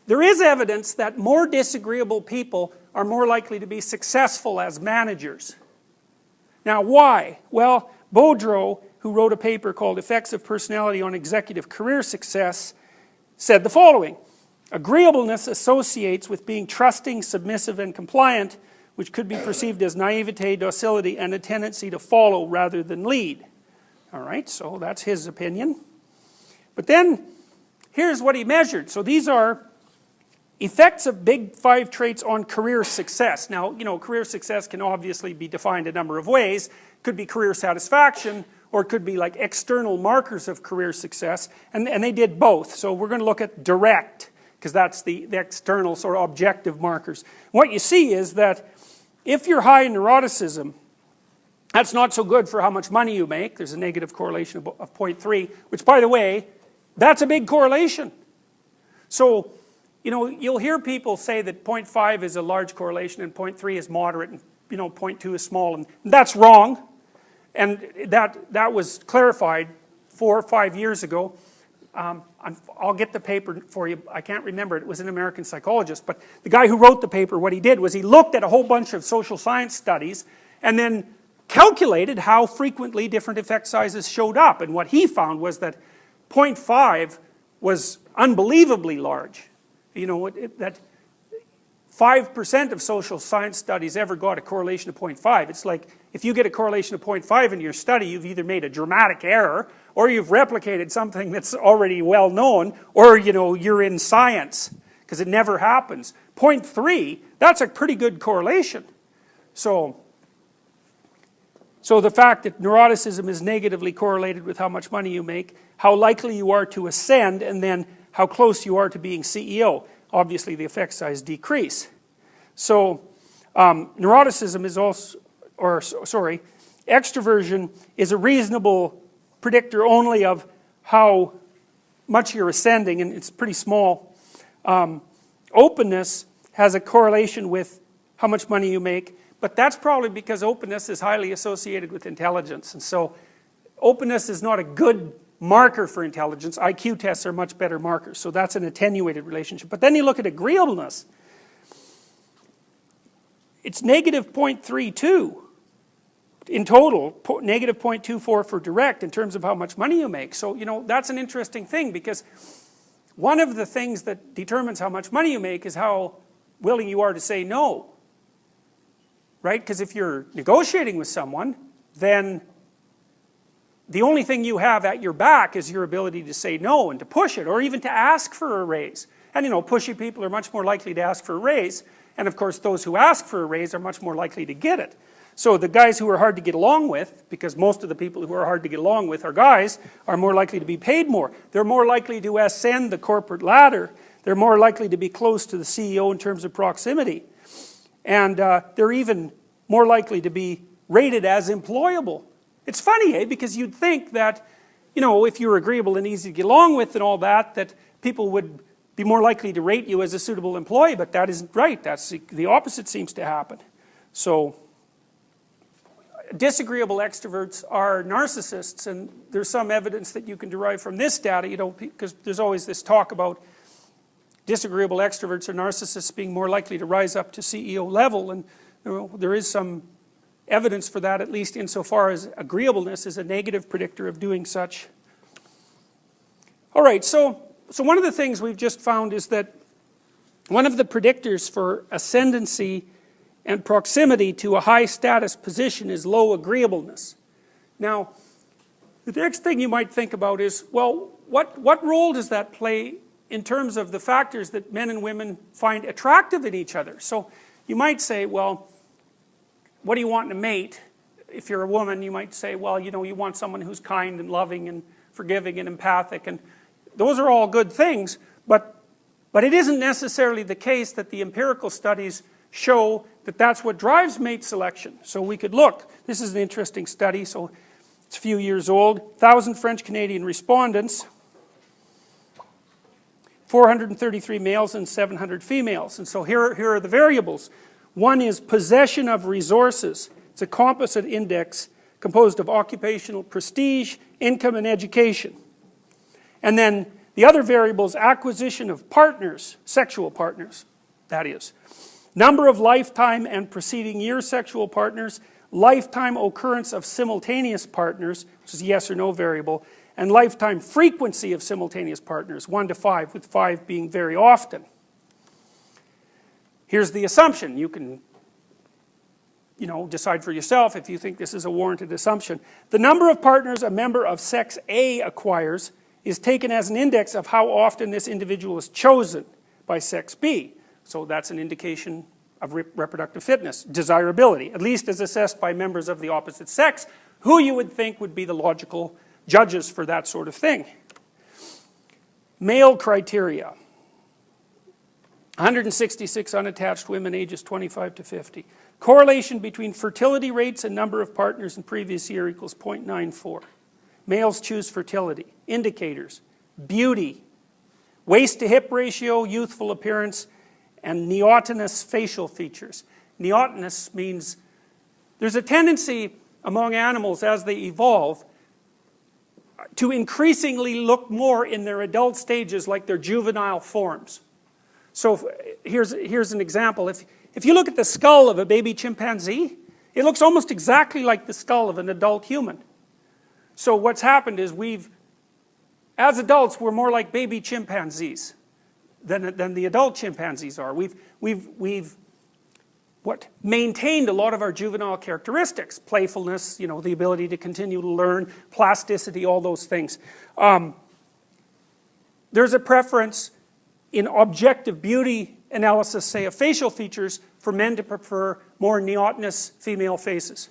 there is evidence that more disagreeable people are more likely to be successful as managers. Now why? Well, Boudreau, who wrote a paper called Effects of Personality on Executive Career Success, said the following: agreeableness associates with being trusting, submissive, and compliant, which could be perceived as naivete, docility, and a tendency to follow rather than lead. Alright, so that's his opinion. But then, here's what he measured. So these are effects of big 5 traits on career success. Now, you know, career success can obviously be defined a number of ways. It could be career satisfaction, or it could be like external markers of career success, and they did both. So we're going to look at direct, because that's the external sort of objective markers. What you see is that if you're high in neuroticism, that's not so good for how much money you make. There's a negative correlation of 0.3, which, by the way, that's a big correlation. So, you know, you'll hear people say that 0.5 is a large correlation and 0.3 is moderate and, you know, 0.2 is small, and that's wrong. And that was clarified 4 or 5 years ago. I'll get the paper for you. I can't remember it. It was an American psychologist. But the guy who wrote the paper, what he did was he looked at a whole bunch of social science studies and then calculated how frequently different effect sizes showed up. And what he found was that 0.5 was unbelievably large. You know, that 5% of social science studies ever got a correlation of 0.5. It's like, if you get a correlation of 0.5 in your study, you've either made a dramatic error, or you've replicated something that's already well known, or, you know, you're in science, because it never happens. 0.3, that's a pretty good correlation. So the fact that neuroticism is negatively correlated with how much money you make, how likely you are to ascend, and then how close you are to being CEO. Obviously the effect size decrease. So neuroticism is also, or sorry, extroversion is a reasonable predictor only of how much you're ascending, and it's pretty small. Openness has a correlation with how much money you make, but that's probably because openness is highly associated with intelligence, and so openness is not a good marker for intelligence. IQ tests are much better markers, so that's an attenuated relationship. But then you look at agreeableness. It's negative 0.32 in total, negative 0.24 for direct in terms of how much money you make. So, you know, that's an interesting thing, because one of the things that determines how much money you make is how willing you are to say no. Right? Because if you're negotiating with someone, then the only thing you have at your back is your ability to say no and to push it, or even to ask for a raise. And, you know, pushy people are much more likely to ask for a raise, and of course those who ask for a raise are much more likely to get it. So the guys who are hard to get along with, because most of the people who are hard to get along with are guys, are more likely to be paid more. They're more likely to ascend the corporate ladder. They're more likely to be close to the CEO in terms of proximity. And they're even more likely to be rated as employable. It's funny, eh? Because you'd think that, you know, if you're agreeable and easy to get along with and all that, that people would be more likely to rate you as a suitable employee, but that isn't right. That's the opposite seems to happen. So, disagreeable extroverts are narcissists, and there's some evidence that you can derive from this data, you know, because there's always this talk about disagreeable extroverts or narcissists being more likely to rise up to CEO level, and you know, there is some evidence for that, at least insofar as agreeableness is a negative predictor of doing such. Alright, so one of the things we've just found is that one of the predictors for ascendancy and proximity to a high status position is low agreeableness. Now, the next thing you might think about is, well, what role does that play in terms of the factors that men and women find attractive in each other? So you might say, well, what do you want in a mate? If you're a woman, you might say, well, you know, you want someone who's kind and loving and forgiving and empathic, and those are all good things, but it isn't necessarily the case that the empirical studies show that that's what drives mate selection. So we could look, this is an interesting study, so it's a few years old, 1,000 French-Canadian respondents, 433 males and 700 females, and so here are the variables. One is possession of resources. It's a composite index composed of occupational prestige, income, and education. And then The other variable is acquisition of partners, sexual partners, that is. Number of lifetime and preceding year sexual partners, lifetime occurrence of simultaneous partners, which is a yes or no variable, and lifetime frequency of simultaneous partners, 1 to 5, with 5 being very often. Here's the assumption. You can, decide for yourself if you think this is a warranted assumption. The number of partners a member of sex A acquires is taken as an index of how often this individual is chosen by sex B. So that's an indication of reproductive fitness, desirability, at least as assessed by members of the opposite sex, who you would think would be the logical judges for that sort of thing. Male criteria. 166 unattached women ages 25 to 50. Correlation between fertility rates and number of partners in previous year equals 0.94. Males choose fertility. Indicators: beauty, waist to hip ratio, youthful appearance, and neotenous facial features. Neotenous means there's a tendency among animals as they evolve to increasingly look more in their adult stages like their juvenile forms. So here's an example. If you look at the skull of a baby chimpanzee, it looks almost exactly like the skull of an adult human. So what's happened is as adults, we're more like baby chimpanzees than the adult chimpanzees are. We've maintained a lot of our juvenile characteristics, playfulness, the ability to continue to learn, plasticity, all those things. There's a preference in objective beauty analysis, say of facial features, for men to prefer more neotenous female faces.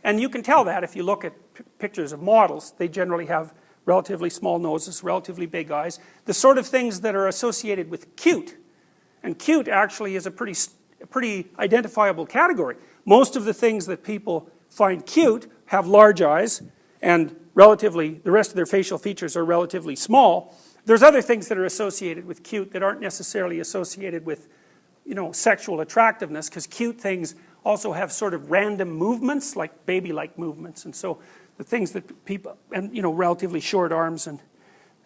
And you can tell that if you look at pictures of models. They generally have relatively small noses, relatively big eyes, the sort of things that are associated with cute. And cute actually is a pretty identifiable category. Most of the things that people find cute have large eyes, and the rest of their facial features are relatively small. There's other things that are associated with cute that aren't necessarily associated with, sexual attractiveness, because cute things also have sort of random movements, like baby-like movements. And so the things that people, and relatively short arms, and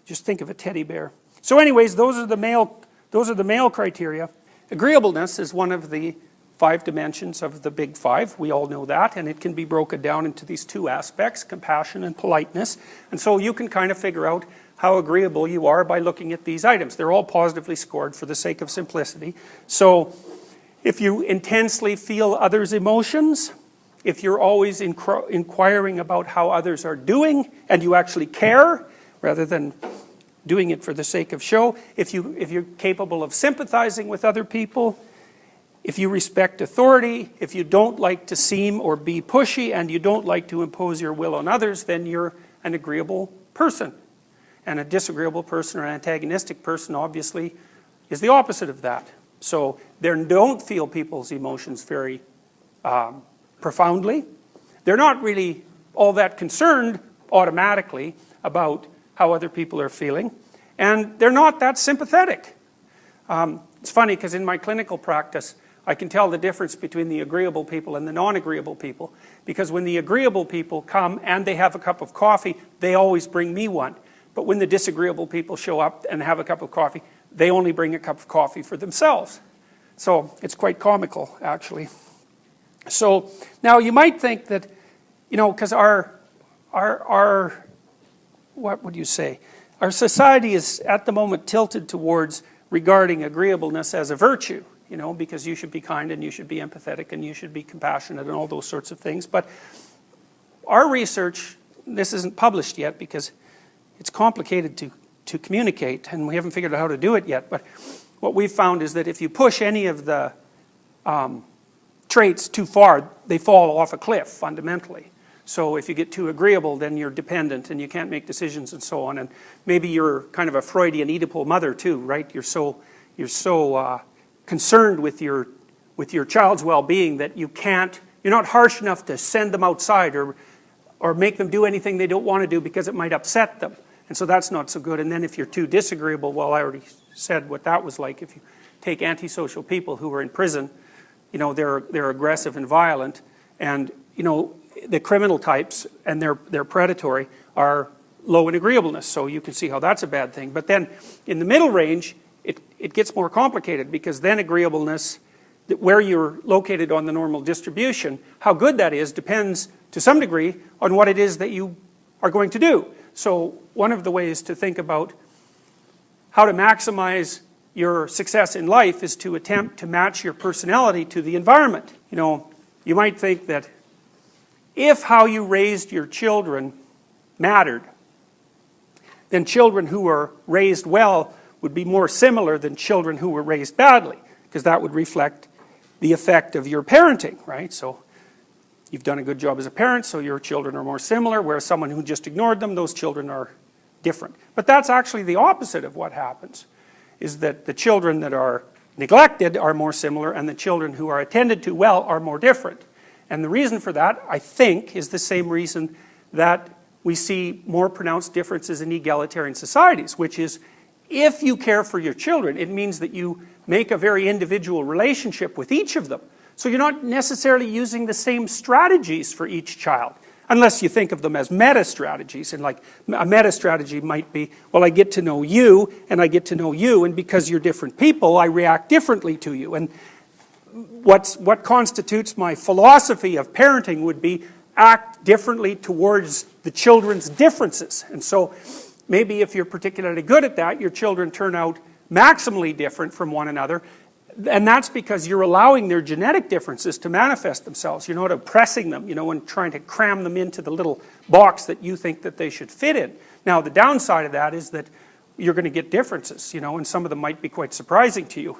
just think of a teddy bear. So anyways, those are the male criteria. Agreeableness is one of the 5 dimensions of the big 5. We all know that, and it can be broken down into these 2 aspects, compassion and politeness. And so you can kind of figure out how agreeable you are by looking at these items. They're all positively scored for the sake of simplicity. So if you intensely feel others' emotions, if you're always inquiring about how others are doing, and you actually care, rather than doing it for the sake of show, if you're capable of sympathizing with other people, if you respect authority, if you don't like to seem or be pushy, and you don't like to impose your will on others, then you're an agreeable person. And a disagreeable person or an antagonistic person, obviously, is the opposite of that. So they don't feel people's emotions very profoundly. They're not really all that concerned automatically about how other people are feeling. And they're not that sympathetic. It's funny because in my clinical practice, I can tell the difference between the agreeable people and the non-agreeable people. Because when the agreeable people come and they have a cup of coffee, they always bring me one. But when the disagreeable people show up and have a cup of coffee, they only bring a cup of coffee for themselves. So it's quite comical, actually. So now you might think that, because our what would you say? Our society is at the moment tilted towards regarding agreeableness as a virtue, because you should be kind and you should be empathetic and you should be compassionate and all those sorts of things. But our research, this isn't published yet because it's complicated to communicate, and we haven't figured out how to do it yet. But what we've found is that if you push any of the traits too far, they fall off a cliff fundamentally. So if you get too agreeable, then you're dependent and you can't make decisions and so on. And maybe you're kind of a Freudian Oedipal mother too, right? You're so concerned with your child's well-being that you're not harsh enough to send them outside or make them do anything they don't want to do because it might upset them. And so that's not so good. And then if you're too disagreeable, well, I already said what that was like. If you take antisocial people who are in prison, they're aggressive and violent, and the criminal types, and they're predatory, are low in agreeableness, so you can see how that's a bad thing. But then in the middle range, it gets more complicated, because then agreeableness, where you're located on the normal distribution, how good that is depends to some degree on what it is that you are going to do. So one of the ways to think about how to maximize your success in life is to attempt to match your personality to the environment. You know, you might think that if how you raised your children mattered, then children who were raised well would be more similar than children who were raised badly, because that would reflect the effect of your parenting, right? So you've done a good job as a parent, so your children are more similar, whereas someone who just ignored them, those children are different. But that's actually the opposite of what happens, is that the children that are neglected are more similar, and the children who are attended to well are more different. And the reason for that, I think, is the same reason that we see more pronounced differences in egalitarian societies, which is, if you care for your children, it means that you make a very individual relationship with each of them. So you're not necessarily using the same strategies for each child, unless you think of them as meta-strategies. And like a meta-strategy might be, well, I get to know you, and I get to know you, and because you're different people, I react differently to you. And what constitutes my philosophy of parenting would be act differently towards the children's differences. And so maybe if you're particularly good at that, your children turn out maximally different from one another, and that's because you're allowing their genetic differences to manifest themselves. You're not oppressing them, and trying to cram them into the little box that you think that they should fit in. Now, the downside of that is that you're going to get differences, and some of them might be quite surprising to you.